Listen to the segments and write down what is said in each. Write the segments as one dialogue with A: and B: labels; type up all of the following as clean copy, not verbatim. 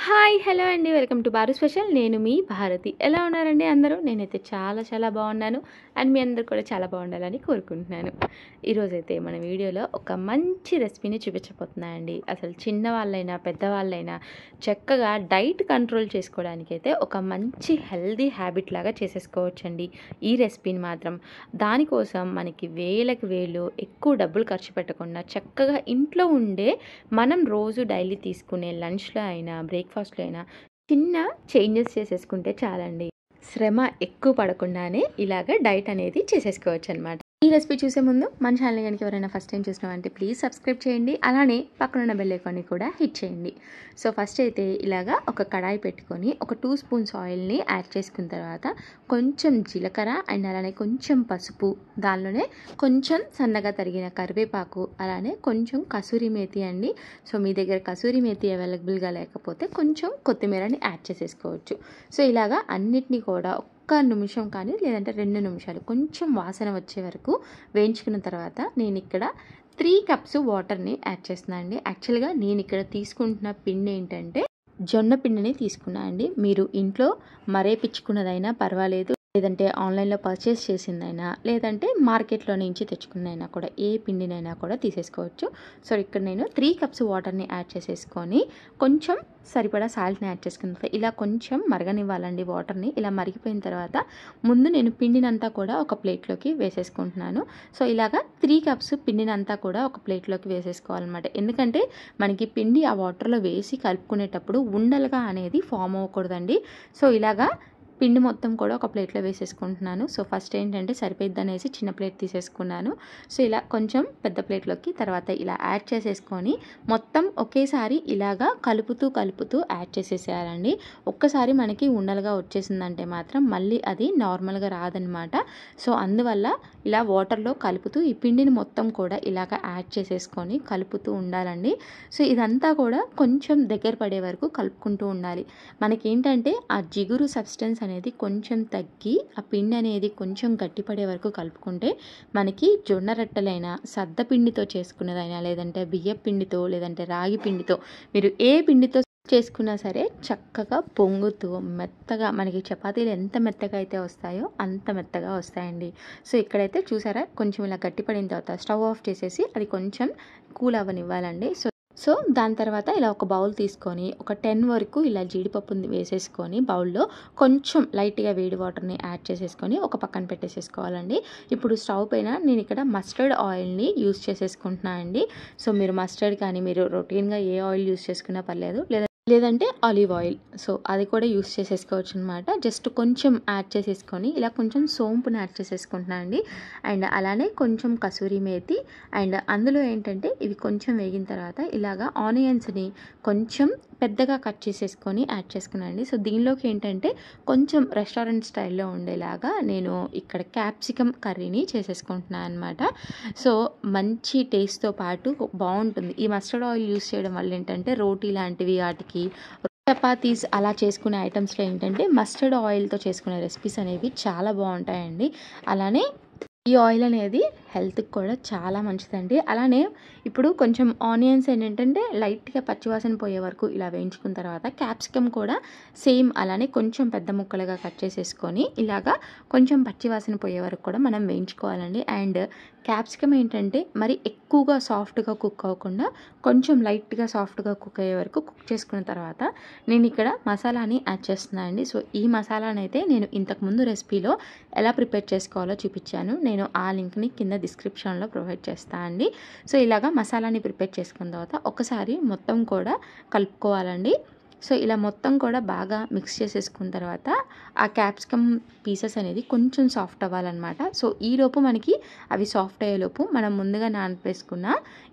A: Hi hello అండి, welcome to bar special. నేను మీ భారతి. ఎలా ఉన్నారండి అందరూ? నేనైతే చాలా బాగున్నాను. అండ్ మీ అందరు కూడా చాలా బాగుండాలని కోరుకుంటున్నాను. ఈరోజైతే మన వీడియోలో ఒక మంచి రెసిపీని చూపించబోతున్నానండి. అసలు చిన్నవాళ్ళైనా పెద్దవాళ్ళైనా చక్కగా డైట్ కంట్రోల్ చేసుకోవడానికైతే ఒక మంచి హెల్దీ హ్యాబిట్ లాగా చేసేసుకోవచ్చండి ఈ రెసిపీని మాత్రం. దానికోసం మనకి వేలకు వేలు ఎక్కువ డబ్బులు ఖర్చు పెట్టకుండా చక్కగా ఇంట్లో ఉండే మనం రోజు డైలీ తీసుకునే లంచ్లో అయినా బ్రేక్ఫాస్ట్లో అయినా చిన్న చేంజెస్ చేసేసుకుంటే చాలండి. శ్రమ ఎక్కువ పడకుండానే ఇలాగ డైట్ అనేది చేసేసుకోవచ్చు అనమాట. ఈ రెసిపీ చూసే ముందు మన ఛానల్ కనుక ఎవరైనా ఫస్ట్ టైం చూసినామంటే ప్లీజ్ సబ్స్క్రైబ్ చేయండి. అలానే పక్కనున్న బెల్ ఐకాన్ని కూడా హిట్ చేయండి. సో ఫస్ట్ అయితే ఇలాగా ఒక కడాయి పెట్టుకొని ఒక 2 స్పూన్స్ ఆయిల్ని యాడ్ చేసుకున్న తర్వాత కొంచెం జీలకర్ర అండ్ అలానే కొంచెం పసుపు, దానిలోనే కొంచెం సన్నగా తరిగిన కరివేపాకు, అలానే కొంచెం కసూరి మేతి అండి. సో మీ దగ్గర కసూరి మేతి అవైలబుల్గా లేకపోతే కొంచెం కొత్తిమీరని యాడ్ చేసేసుకోవచ్చు. సో ఇలాగా అన్నిటినీ కూడా ఒక్క నిమిషం కానీ లేదంటే 2 నిమిషాలు కొంచెం వాసన వచ్చే వరకు వేయించుకున్న తర్వాత నేను ఇక్కడ 3 కప్స్ వాటర్ని యాడ్ చేస్తున్నాను అండి. యాక్చువల్గా నేను ఇక్కడ తీసుకుంటున్న పిండి ఏంటంటే జొన్న పిండిని తీసుకున్నా అండి. మీరు ఇంట్లో మరేపించుకున్నదైనా పర్వాలేదు, లేదంటే ఆన్లైన్లో పర్చేస్ చేసిందైనా, లేదంటే మార్కెట్లో నుంచి తెచ్చుకున్నదైనా కూడా ఏ పిండినైనా కూడా తీసేసుకోవచ్చు. సో ఇక్కడ నేను 3 కప్స్ వాటర్ని యాడ్ చేసేసుకొని కొంచెం సరిపడా సాల్ట్ని యాడ్ చేసుకున్న ఇలా కొంచెం మరగనివ్వాలండి వాటర్ని. ఇలా మరిగిపోయిన తర్వాత ముందు నేను పిండినంతా కూడా ఒక ప్లేట్లోకి వేసేసుకుంటున్నాను. సో ఇలాగా 3 కప్స్ పిండినంతా కూడా ఒక ప్లేట్లోకి వేసేసుకోవాలన్నమాట. ఎందుకంటే మనకి పిండి ఆ వాటర్లో వేసి కలుపుకునేటప్పుడు ఉండలుగా అనేది ఫామ్ అవ్వకూడదండి. సో ఇలాగా పిండి మొత్తం కూడా ఒక ప్లేట్లో వేసేసుకుంటున్నాను. సో ఫస్ట్ ఏంటంటే సరిపోద్ది అనేసి చిన్న ప్లేట్ తీసేసుకున్నాను. సో ఇలా కొంచెం పెద్ద ప్లేట్లోకి తర్వాత ఇలా యాడ్ చేసేసుకొని మొత్తం ఒకేసారి ఇలాగా కలుపుతూ యాడ్ చేసేసేయాలండి. ఒక్కసారి మనకి ఉండలుగా వచ్చేసిందంటే మాత్రం మళ్ళీ అది నార్మల్గా రాదనమాట. సో అందువల్ల ఇలా వాటర్లో కలుపుతూ ఈ పిండిని మొత్తం కూడా ఇలాగ యాడ్ చేసేసుకొని కలుపుతూ ఉండాలండి. సో ఇదంతా కూడా కొంచెం దగ్గర పడే వరకు కలుపుకుంటూ ఉండాలి. మనకేంటంటే ఆ జిగురు సబ్స్టెన్స్ అనేది కొంచెం తగ్గి ఆ పిండి అనేది కొంచెం గట్టిపడే వరకు కలుపుకుంటే మనకి జొన్న రొట్టెలైనా, సద్ద పిండితో చేసుకున్నదైనా, లేదంటే బియ్య పిండితో, లేదంటే రాగి పిండితో, మీరు ఏ పిండితో చేసుకున్నా సరే చక్కగా పొంగుతూ మెత్తగా మనకి చపాతీలు ఎంత మెత్తగా అయితే వస్తాయో అంత మెత్తగా వస్తాయండి. సో ఇక్కడైతే చూసారా కొంచెం ఇలా గట్టిపడిన తర్వాత స్టవ్ ఆఫ్ చేసేసి అది కొంచెం కూల్ అవ్వనివ్వాలండి. సో దాని తర్వాత ఇలా ఒక బౌల్ తీసుకొని ఒక 10 వరకు ఇలా జీడిపప్పుని వేసేసుకొని బౌల్లో కొంచెం లైట్గా వేడి వాటర్ని యాడ్ చేసేసుకొని ఒక పక్కన పెట్టేసేసుకోవాలండి. ఇప్పుడు స్టవ్ పైన నేను ఇక్కడ మస్టర్డ్ ఆయిల్ని యూస్ చేసేసుకుంటున్నాను అండి. సో మీరు మస్టర్డ్ కానీ మీరు రొటీన్గా ఏ ఆయిల్ యూస్ చేసుకున్నా పర్లేదు, లేదంటే ఆలివ్ ఆయిల్, సో అది కూడా యూస్ చేసేసుకోవచ్చు అనమాట. జస్ట్ కొంచెం యాడ్ చేసేసుకొని ఇలా కొంచెం సోంపుని యాడ్ చేసేసుకుంటున్నాను అండి. అండ్ అలానే కొంచెం కసూరి మేతి అండ్ అందులో ఏంటంటే ఇవి కొంచెం వేగిన తర్వాత ఇలాగా ఆనియన్స్ని కొంచెం పెద్దగా కట్ చేసేసుకొని యాడ్ చేసుకున్నానండి. సో దీనిలోకి ఏంటంటే కొంచెం రెస్టారెంట్ స్టైల్లో ఉండేలాగా నేను ఇక్కడ క్యాప్సికమ్ కర్రీని చేసేసుకుంటున్నాను అనమాట. సో మంచి టేస్ట్తో పాటు బాగుంటుంది. ఈ మస్టర్డ్ ఆయిల్ యూస్ చేయడం వల్ల ఏంటంటే రోటీ లాంటివి, వాటికి చపాతీస్ అలా చేసుకునే ఐటమ్స్లో ఏంటంటే మస్టర్డ్ ఆయిల్తో చేసుకునే రెసిపీస్ అనేవి చాలా బాగుంటాయండి. అలానే ఈ ఆయిల్ అనేది హెల్త్కి కూడా చాలా మంచిదండి. అలానే ఇప్పుడు కొంచెం ఆనియన్స్ ఏంటంటే లైట్గా పచ్చివాసన పోయే వరకు ఇలా వేయించుకున్న తర్వాత క్యాప్సికమ్ కూడా సేమ్ అలానే కొంచెం పెద్ద ముక్కలుగా కట్ చేసేసుకొని ఇలాగా కొంచెం పచ్చివాసన పోయే వరకు కూడా మనం వేయించుకోవాలండి. అండ్ క్యాప్సికమ్ ఏంటంటే మరి ఎక్కువగా సాఫ్ట్గా కుక్ అవ్వకుండా కొంచెం లైట్గా సాఫ్ట్గా కుక్ అయ్యే వరకు కుక్ చేసుకున్న తర్వాత నేను ఇక్కడ మసాలాని యాడ్ చేస్తున్నాను అండి. సో ఈ మసాలాని అయితే నేను ఇంతకుముందు రెసిపీలో ఎలా ప్రిపేర్ చేసుకోవాలో చూపించాను. నేను ఆ లింక్ని కింద డిస్క్రిప్షన్లో ప్రొవైడ్ చేస్తాను అండి. సో ఇలాగా మసాలాని ప్రిపేర్ చేసుకున్న తర్వాత ఒకసారి మొత్తం కూడా కలుపుకోవాలండి. సో ఇలా మొత్తం కూడా బాగా మిక్స్ చేసేసుకున్న తర్వాత ఆ క్యాప్సికమ్ పీసెస్ అనేది కొంచెం సాఫ్ట్ అవ్వాలన్నమాట. సో ఈలోపు మనకి అవి సాఫ్ట్ అయ్యేలోపు మనం ముందుగా నానబెట్టుకున్న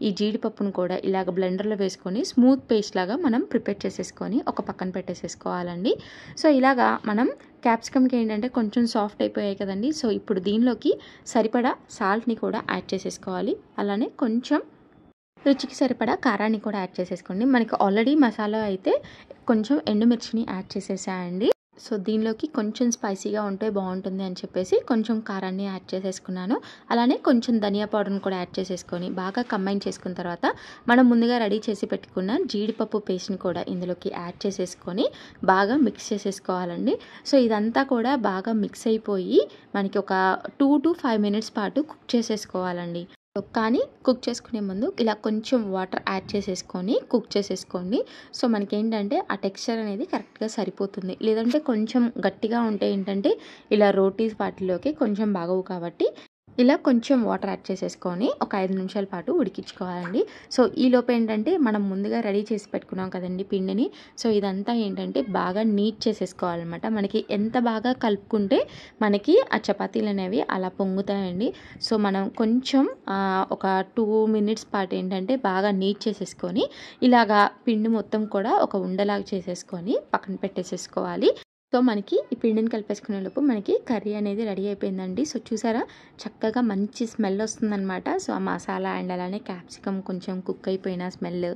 A: ఈ జీడిపప్పును కూడా ఇలాగ బ్లెండర్లో వేసుకొని స్మూత్ పేస్ట్ లాగా మనం ప్రిపేర్ చేసేసుకొని ఒక పక్కన పెట్టేసేసుకోవాలండి. సో ఇలాగా మనం క్యాప్సికమ్కి ఏంటంటే కొంచెం సాఫ్ట్ అయిపోయాయి కదండి. సో ఇప్పుడు దీనిలోకి సరిపడా సాల్ట్ని కూడా యాడ్ చేసేసుకోవాలి. అలానే కొంచెం రుచికి సరిపడా కారాన్ని కూడా యాడ్ చేసేసుకోండి. మనకి ఆల్రెడీ మసాలా అయితే కొంచెం ఎండుమిర్చిని యాడ్ చేసేసాయండి. సో దీనిలోకి కొంచెం స్పైసీగా ఉంటే బాగుంటుంది అని చెప్పేసి కొంచెం కారాన్ని యాడ్ చేసేసుకున్నాను. అలానే కొంచెం ధనియా పౌడర్ని కూడా యాడ్ చేసేసుకొని బాగా కంబైన్ చేసుకున్న తర్వాత మనం ముందుగా రెడీ చేసి పెట్టుకున్న జీడిపప్పు పేస్ట్ని కూడా ఇందులోకి యాడ్ చేసేసుకొని బాగా మిక్స్ చేసేసుకోవాలండి. సో ఇదంతా కూడా బాగా మిక్స్ అయిపోయి మనకి ఒక 2 to 5 మినిట్స్ పాటు కుక్ చేసేసుకోవాలండి. కానీ కుక్ చేసుకునే ముందు ఇలా కొంచెం వాటర్ యాడ్ చేసేసుకొని కుక్ చేసేసుకోండి. సో మనకేంటంటే ఆ టెక్స్చర్ అనేది కరెక్ట్గా సరిపోతుంది. లేదంటే కొంచెం గట్టిగా ఉంటే ఏంటంటే ఇలా రోటీస్ వాటిలోకి కొంచెం బాగోవు కాబట్టి ఇలా కొంచెం వాటర్ యాడ్ చేసేసుకొని ఒక 5 నిమిషాల పాటు ఉడికించుకోవాలండి. సో ఈలోపు ఏంటంటే మనం ముందుగా రెడీ చేసి పెట్టుకున్నాం కదండి పిండిని. సో ఇదంతా ఏంటంటే బాగా నీట్ చేసేసుకోవాలన్నమాట. మనకి ఎంత బాగా కలుపుకుంటే మనకి ఆ చపాతీలు అనేవి అలా పొంగుతాయండి. సో మనం కొంచెం ఒక 2 మినిట్స్ పాటు ఏంటంటే బాగా నీట్ చేసేసుకొని ఇలాగా పిండి మొత్తం కూడా ఒక ఉండలాగా చేసేసుకొని పక్కన పెట్టేసేసుకోవాలి. సో మనకి ఈ పిండిని కలిపేసుకునే లోపు మనకి కర్రీ అనేది రెడీ అయిపోయిందండి. సో చూసారా చక్కగా మంచి స్మెల్ వస్తుందన్నమాట. సో ఆ మసాలా అండ్ అలానే క్యాప్సికమ్ కొంచెం కుక్ అయిపోయిన స్మెల్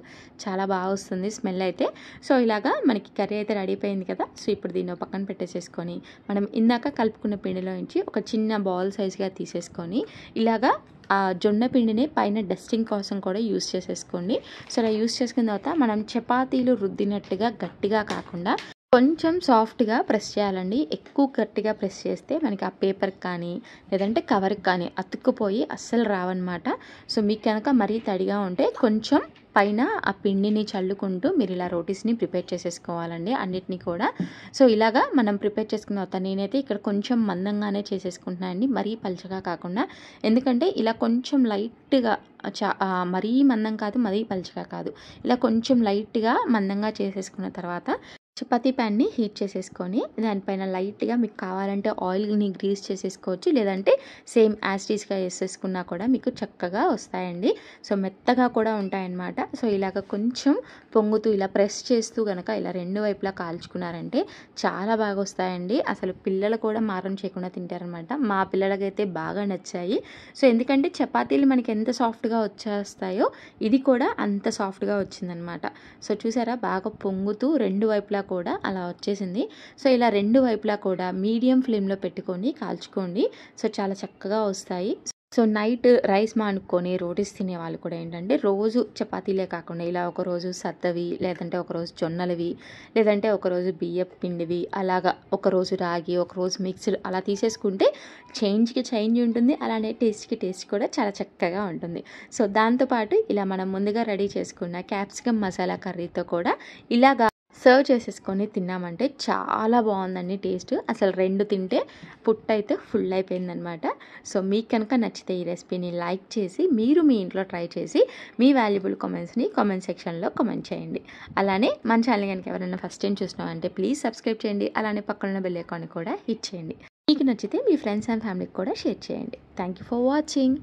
A: చాలా బాగా వస్తుంది స్మెల్ అయితే. సో ఇలాగా మనకి కర్రీ అయితే రెడీ అయిపోయింది కదా. సో ఇప్పుడు దీన్ని పక్కన పెట్టేసేసుకొని మనం ఇందాక కలుపుకున్న పిండిలో నుంచి ఒక చిన్న బాల్ సైజ్గా తీసేసుకొని ఇలాగా ఆ జొన్న పిండిని పైన డస్టింగ్ కోసం కూడా యూస్ చేసేసుకోండి. సో అలా యూస్ చేసుకున్న తర్వాత మనం చపాతీలు రుద్దినట్టుగా గట్టిగా కాకుండా కొంచెం సాఫ్ట్గా ప్రెస్ చేయాలండి. ఎక్కువ గట్టిగా ప్రెస్ చేస్తే మనకి ఆ పేపర్కి కానీ లేదంటే కవర్కి కానీ అతుక్కుపోయి అస్సలు రావన్నమాట. సో మీకు కనుక మరీ తడిగా ఉంటే కొంచెం పైన ఆ పిండిని చల్లుకుంటూ మీరు ఇలా రోటీస్ని ప్రిపేర్ చేసేసుకోవాలండి అన్నిటినీ కూడా. సో ఇలాగా మనం ప్రిపేర్ చేసుకున్న తర్వాత నేనైతే ఇక్కడ కొంచెం మందంగానే చేసేసుకుంటున్నాను అండి, మరీ పలుచగా కాకుండా. ఎందుకంటే ఇలా కొంచెం లైట్గా మరీ మందం కాదు, మరీ పలుచగా కాదు, ఇలా కొంచెం లైట్గా మందంగా చేసేసుకున్న తర్వాత చపాతీ ప్యాన్ని హీట్ చేసేసుకొని దానిపైన లైట్గా మీకు కావాలంటే ఆయిల్ని గ్రీస్ చేసేసుకోవచ్చు. లేదంటే సేమ్ యాస్టీస్గా వేసేసుకున్నా కూడా మీకు చక్కగా వస్తాయండి. సో మెత్తగా కూడా ఉంటాయన్నమాట. సో ఇలాగ కొంచెం పొంగుతూ ఇలా ప్రెస్ చేస్తూ కనుక ఇలా రెండు వైపులా కాల్చుకున్నారంటే చాలా బాగా వస్తాయండి. అసలు పిల్లలు కూడా మారం చేయకుండా తింటారనమాట. మా పిల్లలకైతే బాగా నచ్చాయి. సో ఎందుకంటే చపాతీలు మనకి ఎంత సాఫ్ట్గా వచ్చేస్తాయో ఇది కూడా అంత సాఫ్ట్గా వచ్చిందనమాట. సో చూసారా బాగా పొంగుతూ రెండు వైపులా కూడా అలా వచ్చేసింది. సో ఇలా రెండు వైపులా కూడా మీడియం ఫ్లేమ్లో పెట్టుకొని కాల్చుకోండి. సో చాలా చక్కగా వస్తాయి. సో నైట్ రైస్ మానుకొని రోటీస్ తినే వాళ్ళు కూడా ఏంటంటే రోజు చపాతీలే కాకుండా ఇలా ఒకరోజు సద్దవి, లేదంటే ఒకరోజు జొన్నలవి, లేదంటే ఒకరోజు బియ్యపు పిండివి, అలాగా ఒకరోజు రాగి, ఒకరోజు మిక్స్డ్ అలా తీసేసుకుంటే చేంజ్కి చేంజ్ ఉంటుంది, అలానే టేస్ట్కి టేస్ట్ కూడా చాలా చక్కగా ఉంటుంది. సో దాంతోపాటు ఇలా మనం ముందుగా రెడీ చేసుకున్న క్యాప్సికమ్ మసాలా కర్రీతో కూడా ఇలాగా సర్వ్ చేసేసుకొని తిన్నామంటే చాలా బాగుందండి టేస్ట్. అసలు రెండు తింటే పుట్టు అయితే ఫుల్ అయిపోయిందనమాట. సో మీకు కనుక నచ్చితే ఈ రెసిపీని లైక్ చేసి మీరు మీ ఇంట్లో ట్రై చేసి మీ వాల్యుబుల్ కామెంట్స్ని కామెంట్ సెక్షన్లో కామెంట్ చేయండి. అలానే మన ఛానల్ కనుక ఎవరైనా ఫస్ట్ టైం చూసినామంటే ప్లీజ్ సబ్స్క్రైబ్ చేయండి. అలానే పక్కన బెల్ ఐకాన్ కూడా హిట్ చేయండి. మీకు నచ్చితే మీ ఫ్రెండ్స్ అండ్ ఫ్యామిలీకి కూడా షేర్ చేయండి. Thank you for watching.